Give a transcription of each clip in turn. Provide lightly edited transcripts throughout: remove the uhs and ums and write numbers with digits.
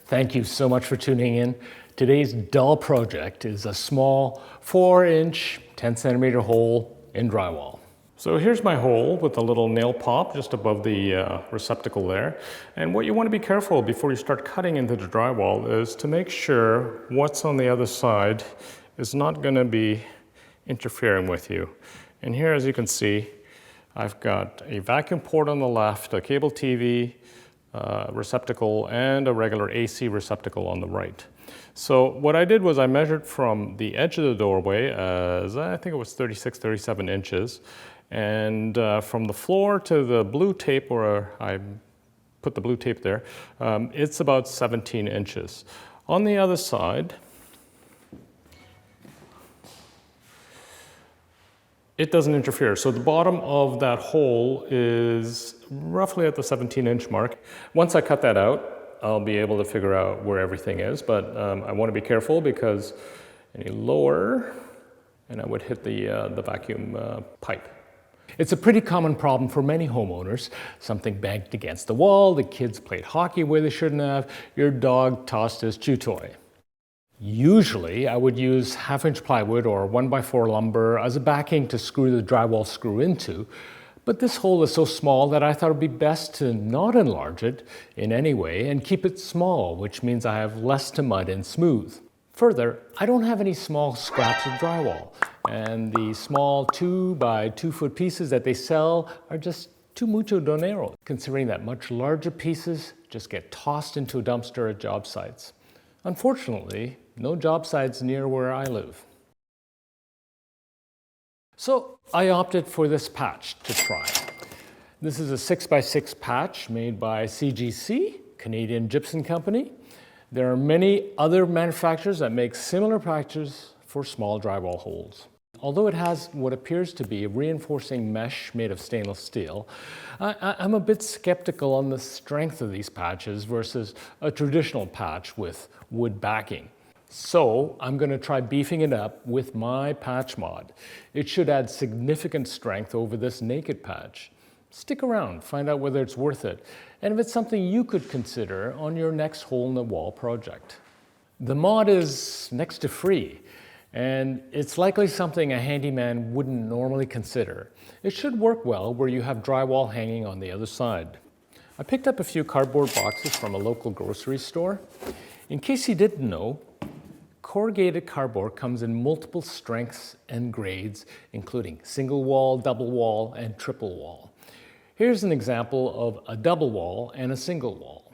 Thank you so much for tuning in. Today's dull project is a small 4-inch, 10-centimeter hole in drywall. So here's my hole with a little nail pop just above the receptacle there. And what you want to be careful before you start cutting into the drywall is to make sure what's on the other side is not going to be interfering with you. And here, as you can see, I've got a vacuum port on the left, a cable TV receptacle, and a regular AC receptacle on the right. So what I did was I measured from the edge of the doorway as I think it was 36, 37 inches. And from the floor to the blue tape, where I put the blue tape there, it's about 17 inches. On the other side, it doesn't interfere. So the bottom of that hole is roughly at the 17-inch mark. Once I cut that out, I'll be able to figure out where everything is, but I want to be careful because any lower, and I would hit the vacuum pipe. It's a pretty common problem for many homeowners. Something banged against the wall, the kids played hockey where they shouldn't have, your dog tossed his chew toy. Usually, I would use 1/2-inch plywood or 1x4 lumber as a backing to screw the drywall screw into, but this hole is so small that I thought it would be best to not enlarge it in any way and keep it small, which means I have less to mud and smooth. Further, I don't have any small scraps of drywall, and the small 2x2-foot pieces that they sell are just too mucho dinero, considering that much larger pieces just get tossed into a dumpster at job sites. Unfortunately, no job sites near where I live. So I opted for this patch to try. This is a 6x6 patch made by CGC, Canadian Gypsum Company. There are many other manufacturers that make similar patches for small drywall holes. Although it has what appears to be a reinforcing mesh made of stainless steel, I'm a bit skeptical on the strength of these patches versus a traditional patch with wood backing. So I'm going to try beefing it up with my patch mod. It should add significant strength over this naked patch. Stick around, find out whether it's worth it, and if it's something you could consider on your next hole in the wall project. The mod is next to free, and it's likely something a handyman wouldn't normally consider. It should work well where you have drywall hanging on the other side. I picked up a few cardboard boxes from a local grocery store. In case you didn't know, corrugated cardboard comes in multiple strengths and grades, including single wall, double wall, and triple wall. Here's an example of a double wall and a single wall.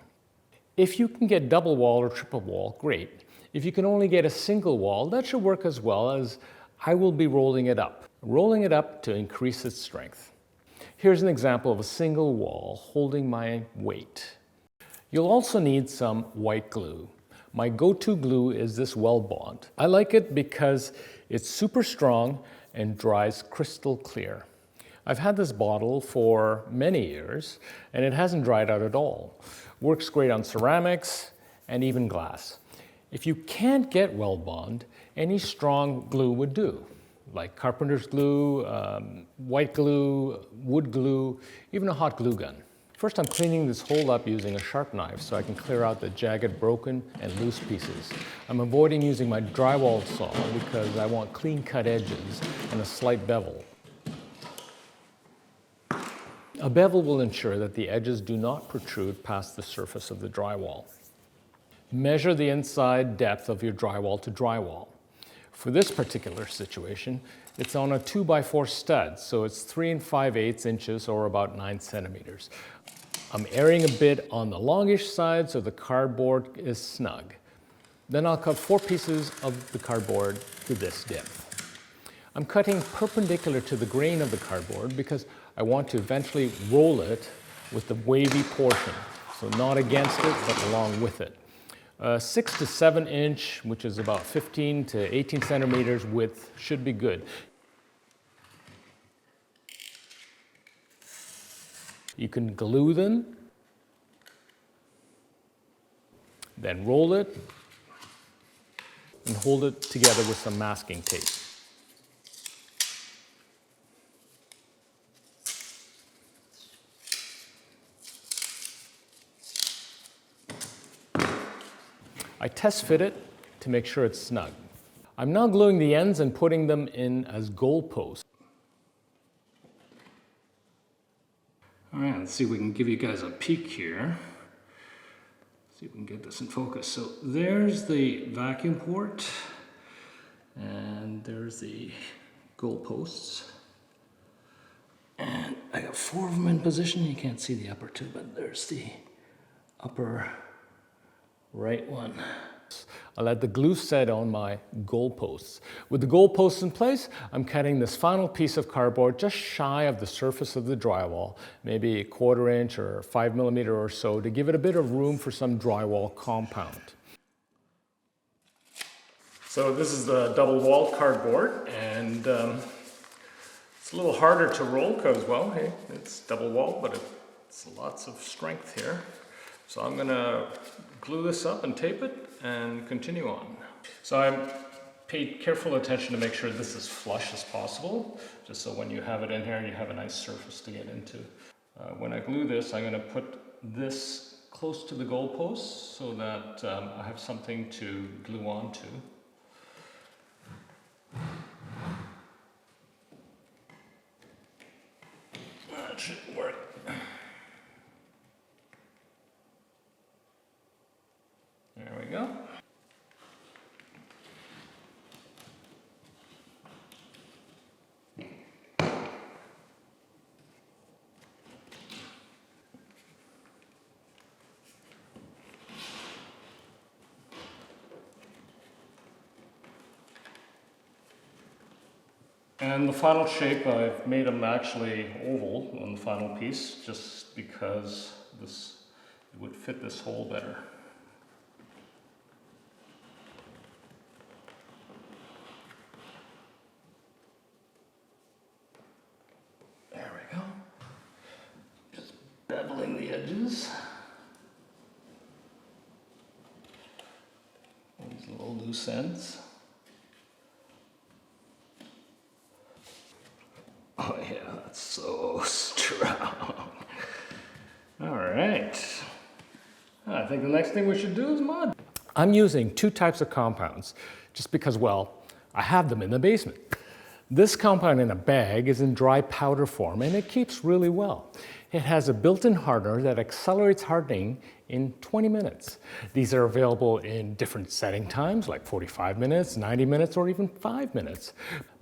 If you can get double wall or triple wall, great. If you can only get a single wall, that should work as well, as I will be rolling it up to increase its strength. Here's an example of a single wall holding my weight. You'll also need some white glue. My go-to glue is this Weldbond. I like it because it's super strong and dries crystal clear. I've had this bottle for many years and it hasn't dried out at all. Works great on ceramics and even glass. If you can't get Weldbond, any strong glue would do, like carpenter's glue, white glue, wood glue, even a hot glue gun. First, I'm cleaning this hole up using a sharp knife so I can clear out the jagged, broken, and loose pieces. I'm avoiding using my drywall saw because I want clean-cut edges and a slight bevel. A bevel will ensure that the edges do not protrude past the surface of the drywall. Measure the inside depth of your drywall to drywall. For this particular situation, it's on a 2x4 stud, so it's 3 5/8 inches or about 9 centimeters. I'm airing a bit on the longish side so the cardboard is snug. Then I'll cut 4 pieces of the cardboard to this depth. I'm cutting perpendicular to the grain of the cardboard because I want to eventually roll it with the wavy portion, so not against it, but along with it. 6 to 7 inch, which is about 15 to 18 centimeters width, should be good. You can glue them, then roll it, and hold it together with some masking tape. I test fit it to make sure it's snug. I'm now gluing the ends and putting them in as goalposts. All right, let's see if we can give you guys a peek here. See if we can get this in focus. So there's the vacuum port, and there's the goalposts. And I got 4 of them in position. You can't see the upper 2, but there's the upper right one. I let the glue set on my goalposts. With the goalposts in place, I'm cutting this final piece of cardboard just shy of the surface of the drywall, maybe 1/4 inch or 5 millimeter or so, to give it a bit of room for some drywall compound. So this is the double wall cardboard, and it's a little harder to roll because, well, hey, it's double wall, but it's lots of strength here. So I'm gonna glue this up and tape it and continue on. So I paid careful attention to make sure this is flush as possible, just so when you have it in here, you have a nice surface to get into. When I glue this, I'm gonna put this close to the goalpost so that I have something to glue onto. That should work. There we go. And the final shape, I've made them actually oval on the final piece, just because it would fit this hole better. There we go. Just beveling the edges. These little loose ends. Oh yeah, that's so strong. All right. I think the next thing we should do is mud. I'm using 2 types of compounds just because, well, I have them in the basement. This compound in a bag is in dry powder form, and it keeps really well. It has a built-in hardener that accelerates hardening in 20 minutes. These are available in different setting times, like 45 minutes, 90 minutes, or even 5 minutes.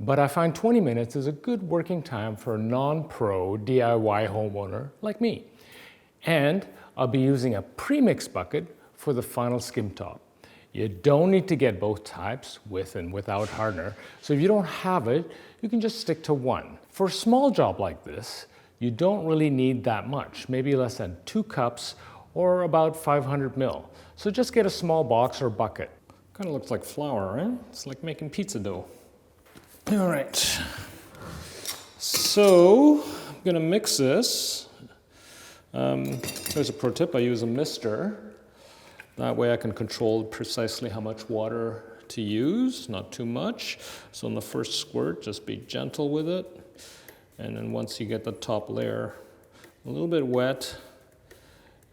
But I find 20 minutes is a good working time for a non-pro DIY homeowner like me. And I'll be using a pre-mix bucket for the final skim top. You don't need to get both types, with and without hardener. So if you don't have it, you can just stick to one. For a small job like this, you don't really need that much, maybe less than 2 cups or about 500 mil. So just get a small box or bucket. Kind of looks like flour, right? It's like making pizza dough. All right. So I'm gonna mix this. There's a pro tip, I use a mister. That way I can control precisely how much water to use, not too much. So in the first squirt, just be gentle with it. And then once you get the top layer a little bit wet,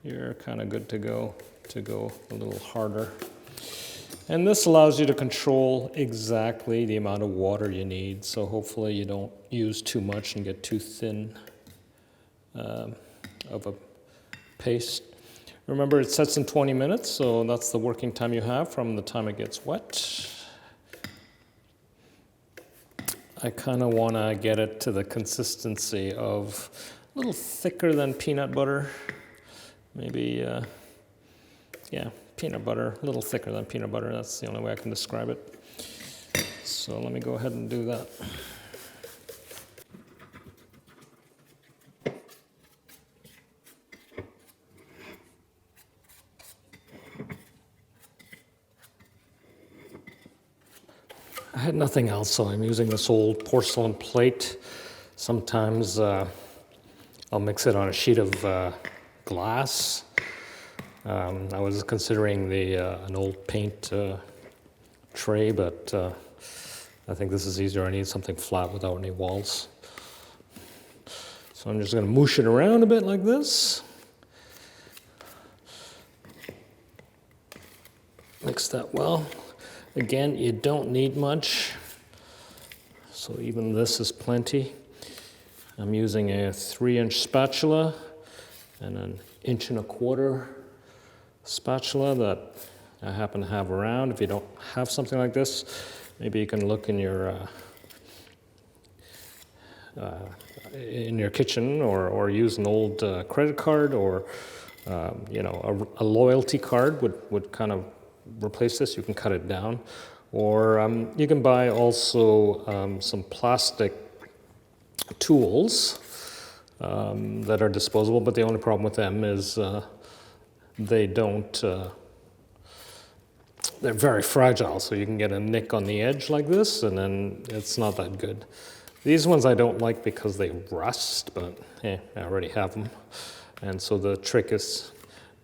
you're kind of good to go a little harder. And this allows you to control exactly the amount of water you need. So hopefully you don't use too much and get too thin of a paste. Remember, it sets in 20 minutes, so that's the working time you have from the time it gets wet. I kind of want to get it to the consistency of a little thicker than peanut butter. Maybe, yeah, peanut butter, a little thicker than peanut butter. That's the only way I can describe it. So let me go ahead and do that. I had nothing else, so I'm using this old porcelain plate. Sometimes I'll mix it on a sheet of glass. I was considering an old paint tray, but I think this is easier. I need something flat without any walls. So I'm just going to moosh it around a bit like this. Mix that well. Again, you don't need much, so even this is plenty. I'm using a 3-inch spatula and an 1.25-inch spatula that I happen to have around. If you don't have something like this, maybe you can look in your kitchen, or use an old credit card, or you know, a loyalty card would kind of replace this. You can cut it down, or you can buy also some plastic tools that are disposable, but the only problem with them is they don't, they're very fragile, so you can get a nick on the edge like this, and then it's not that good. These ones I don't like because they rust, but I already have them. And so the trick is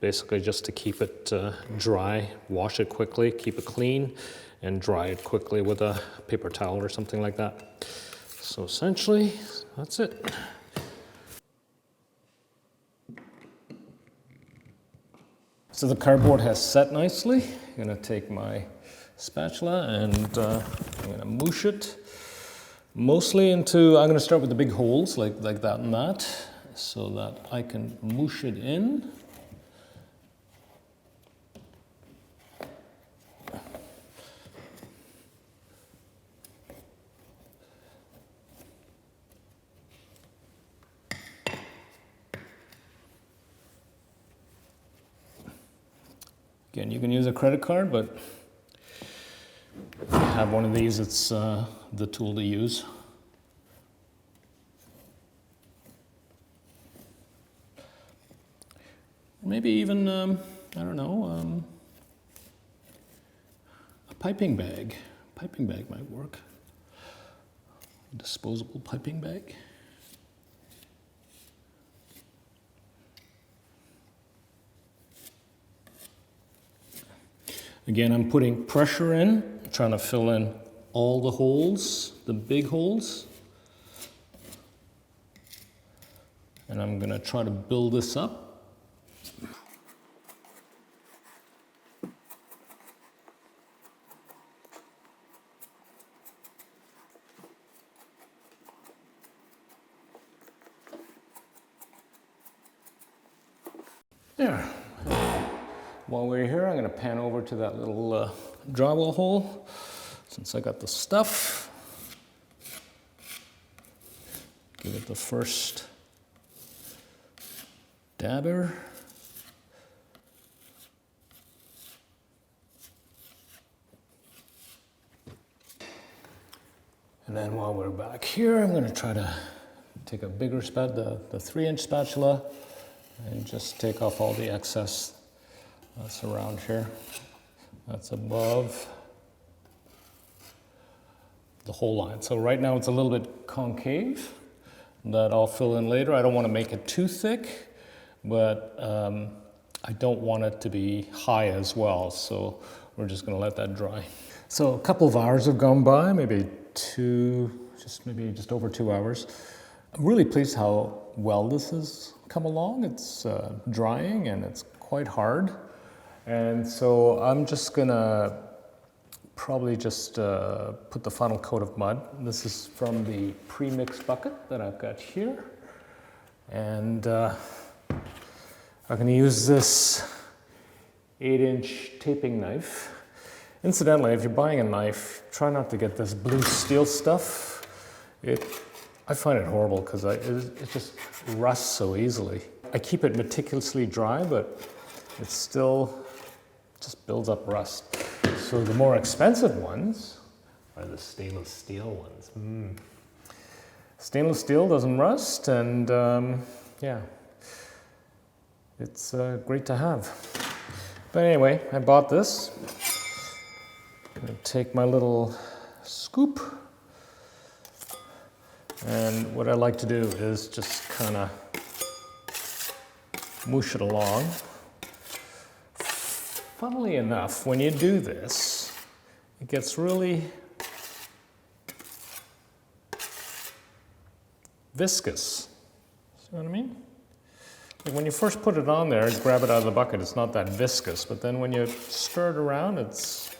basically just to keep it dry, wash it quickly, keep it clean, and dry it quickly with a paper towel or something like that. So essentially, that's it. So the cardboard has set nicely. I'm gonna take my spatula and I'm gonna moosh it mostly into, I'm gonna start with the big holes like that and that, so that I can moosh it in. Again, you can use a credit card, but if you have one of these, it's the tool to use. Maybe even, I don't know, a piping bag. Piping bag might work. A disposable piping bag. Again, I'm putting pressure in, trying to fill in all the holes, the big holes. And I'm gonna try to build this up. There. While we're here, I'm going to pan over to that little drywall hole, since I got the stuff. Give it the first dabber. And then while we're back here, I'm going to try to take a bigger the 3-inch spatula, and just take off all the excess that's around here. That's above the whole line. So right now it's a little bit concave. That I'll fill in later. I don't want to make it too thick, but I don't want it to be high as well. So we're just going to let that dry. So a couple of hours have gone by, maybe just over 2 hours. I'm really pleased how well this has come along. It's drying and it's quite hard. And so I'm just gonna probably just put the final coat of mud. This is from the pre-mix bucket that I've got here. And I'm gonna use this 8-inch taping knife. Incidentally, if you're buying a knife, try not to get this blue steel stuff. I find it horrible because it just rusts so easily. I keep it meticulously dry, but it still just builds up rust. So the more expensive ones are the stainless steel ones. Stainless steel doesn't rust, and yeah, it's great to have. But anyway, I bought this. I'm gonna take my little scoop, and what I like to do is just kind of moosh it along. Funnily enough, when you do this, it gets really viscous. See what I mean? Like when you first put it on there, grab it out of the bucket, it's not that viscous, but then when you stir it around, it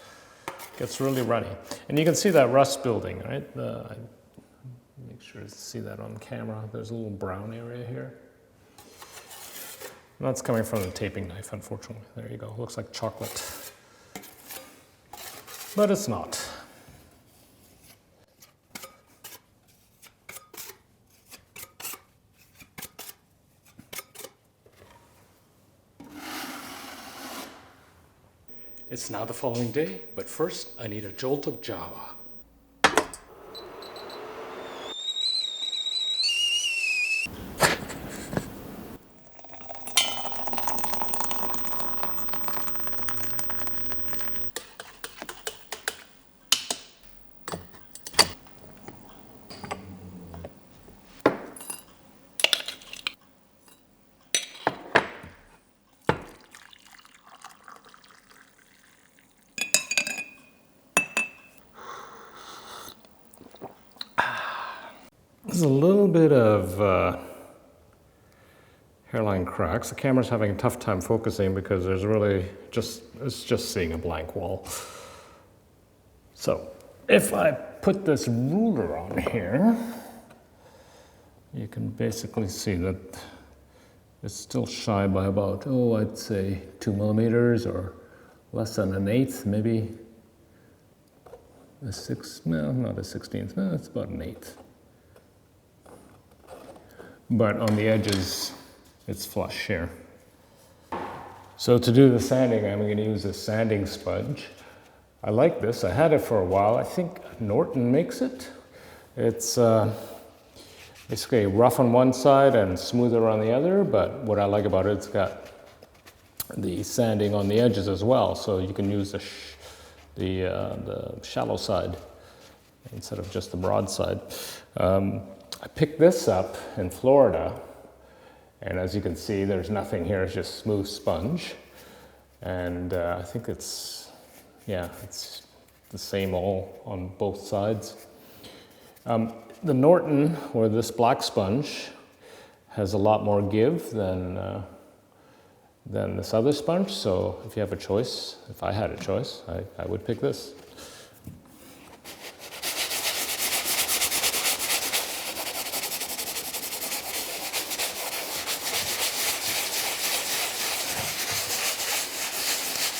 gets really runny. And you can see that rust building, right? Make sure to see that on camera. There's a little brown area here. And that's coming from the taping knife, unfortunately. There you go, looks like chocolate. But it's not. It's now the following day, but first I need a jolt of Java. There's a little bit of hairline cracks. The camera's having a tough time focusing because there's really it's just seeing a blank wall. So if I put this ruler on here, you can basically see that it's still shy by about, I'd say 2 millimeters or less than an eighth, maybe a sixth, no, not a 16th, no, it's about an eighth. But on the edges, it's flush here. So to do the sanding, I'm going to use a sanding sponge. I like this. I had it for a while. I think Norton makes it. It's basically rough on one side and smoother on the other, but what I like about it, it's got the sanding on the edges as well, so you can use the shallow side instead of just the broad side. I picked this up in Florida, and as you can see, there's nothing here, it's just smooth sponge. And I think it's the same all on both sides. The Norton, or this black sponge, has a lot more give than this other sponge, so if you have a choice, if I had a choice, I would pick this.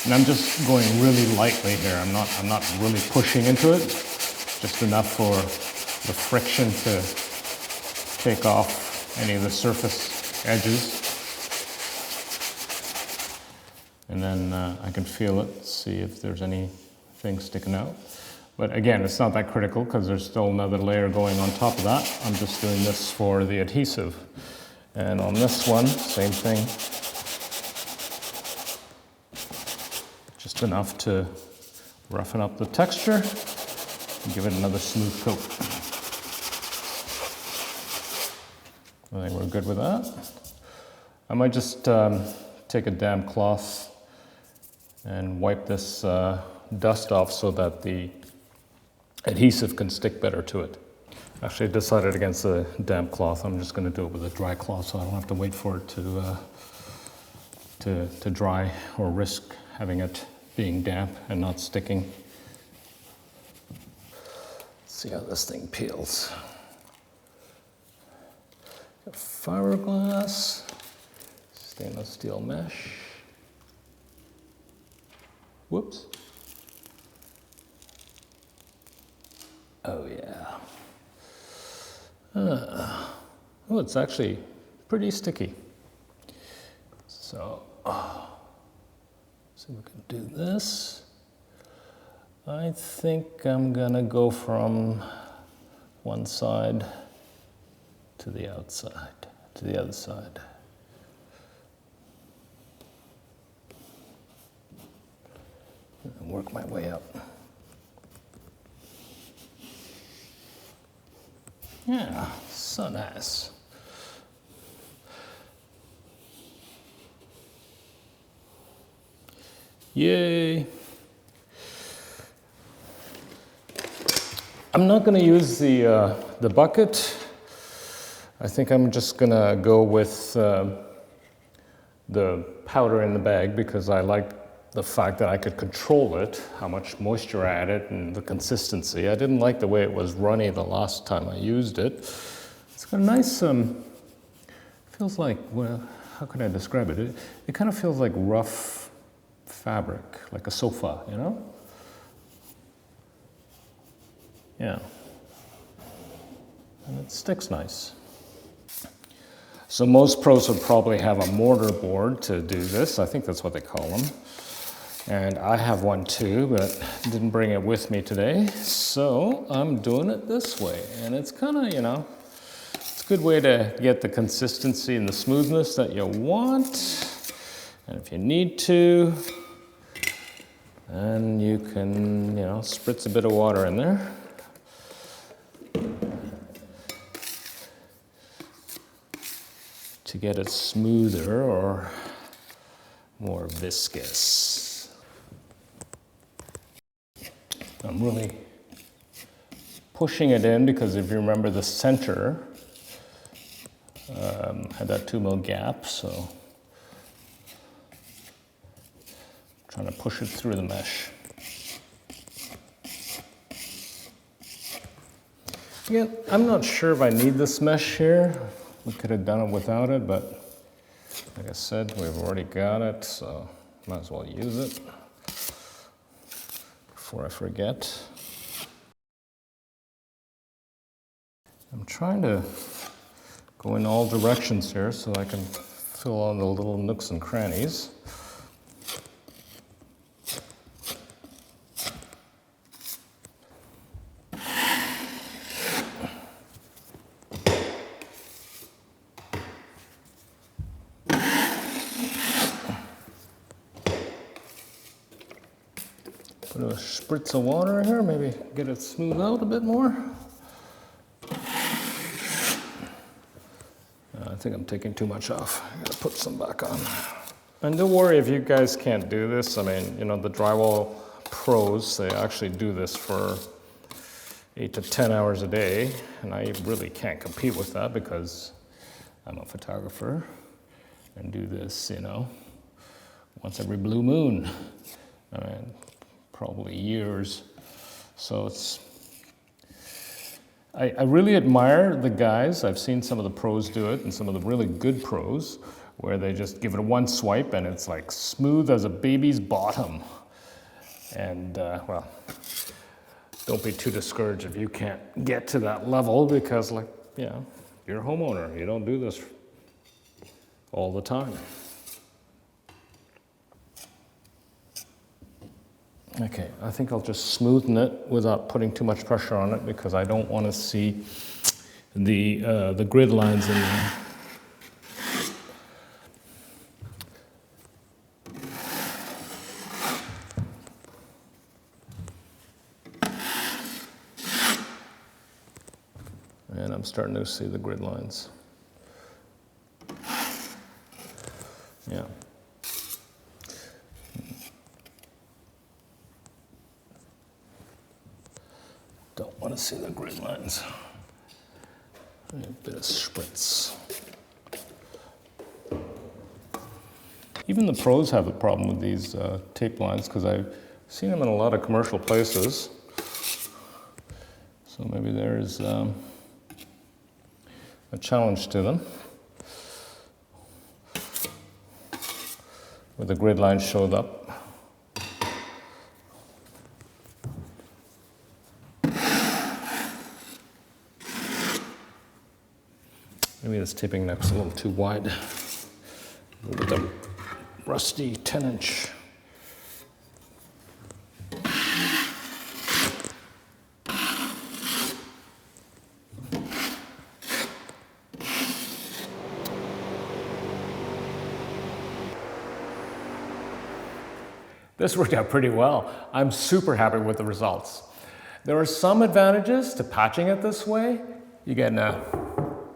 And I'm just going really lightly here. I'm not really pushing into it, just enough for the friction to take off any of the surface edges. And then I can feel it, see if there's anything sticking out. But again, it's not that critical because there's still another layer going on top of that. I'm just doing this for the adhesive. And on this one, same thing. Just enough to roughen up the texture and give it another smooth coat. I think we're good with that. I might just take a damp cloth and wipe this dust off so that the adhesive can stick better to it. Actually, I decided against the damp cloth. I'm just going to do it with a dry cloth so I don't have to wait for it to dry or risk having it being damp and not sticking. Let's see how this thing peels. Got fiberglass, stainless steel mesh. Whoops. Oh yeah. Oh, it's actually pretty sticky. So, we can do this. I think I'm gonna go from one side to the outside, to the other side. And work my way up. Yeah, so nice. Yay. I'm not going to use the bucket. I think I'm just going to go with the powder in the bag because I liked the fact that I could control it, how much moisture I added and the consistency. I didn't like the way it was runny the last time I used it. It's got a nice, feels like, well, how can I describe it? It kind of feels like rough fabric, like a sofa, you know? Yeah. And it sticks nice. So most pros would probably have a mortar board to do this. I think that's what they call them. And I have one too, but didn't bring it with me today. So I'm doing it this way. And it's kind of, you know, it's a good way to get the consistency and the smoothness that you want. And if you need to, then you can, you know, spritz a bit of water in there. To get it smoother or more viscous. I'm really pushing it in because if you remember the center had that 2 mil gap, so I'm trying to push it through the mesh. Again, I'm not sure if I need this mesh here. We could have done it without it, but like I said, we've already got it, so might as well use it before I forget. I'm trying to go in all directions here so I can fill all the little nooks and crannies. Put a spritz of water here, maybe get it smooth out a bit more. I think I'm taking too much off. I gotta put some back on. And don't worry if you guys can't do this. I mean, you know, the drywall pros, they actually do this for 8 to 10 hours a day. And I really can't compete with that because I'm a photographer and do this, you know, once every blue moon. I mean, probably years. So it's, I really admire the guys. I've seen some of the pros do it and some of the really good pros where they just give it a one swipe and it's like smooth as a baby's bottom. And well, don't be too discouraged if you can't get to that level because, like, you know, you're a homeowner. You don't do this all the time. Okay, I think I'll just smoothen it without putting too much pressure on it because I don't want to see the grid lines in there. And I'm starting to see the grid lines. Yeah. Don't want to see the grid lines. A bit of spritz. Even the pros have a problem with these tape lines because I've seen them in a lot of commercial places. So maybe there's a challenge to them. Where the grid lines showed up. Maybe this taping neck's a little too wide. With a rusty 10-inch. This worked out pretty well. I'm super happy with the results. There are some advantages to patching it this way. You get an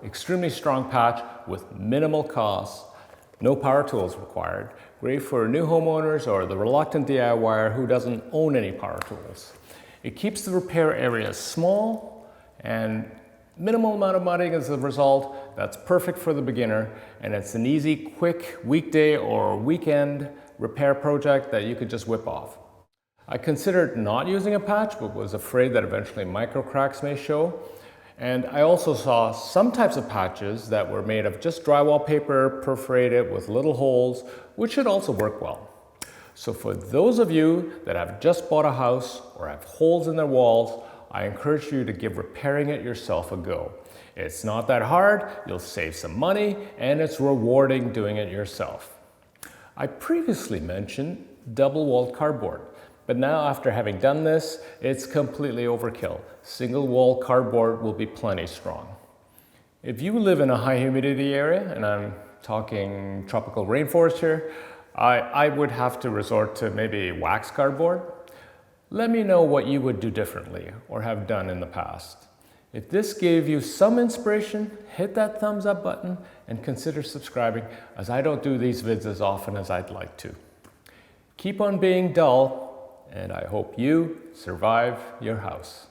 extremely strong patch with minimal cost, no power tools required. Great for new homeowners or the reluctant DIYer who doesn't own any power tools. It keeps the repair area small and Minimal amount of mudding as a result. That's perfect for the beginner, and it's an easy, quick weekday or weekend repair project that you could just whip off. I considered not using a patch, but was afraid that eventually micro cracks may show. And I also saw some types of patches that were made of just drywall paper, perforated with little holes, which should also work well. So for those of you that have just bought a house or have holes in their walls, I encourage you to give repairing it yourself a go. It's not that hard, you'll save some money, and it's rewarding doing it yourself. I previously mentioned double-walled cardboard, but now after having done this, it's completely overkill. Single-wall cardboard will be plenty strong. If you live in a high humidity area, and I'm talking tropical rainforest here, I would have to resort to maybe wax cardboard. Let me know what you would do differently or have done in the past. If this gave you some inspiration, hit that thumbs up button and consider subscribing, as I don't do these vids as often as I'd like to. Keep on being dull, and I hope you survive your house.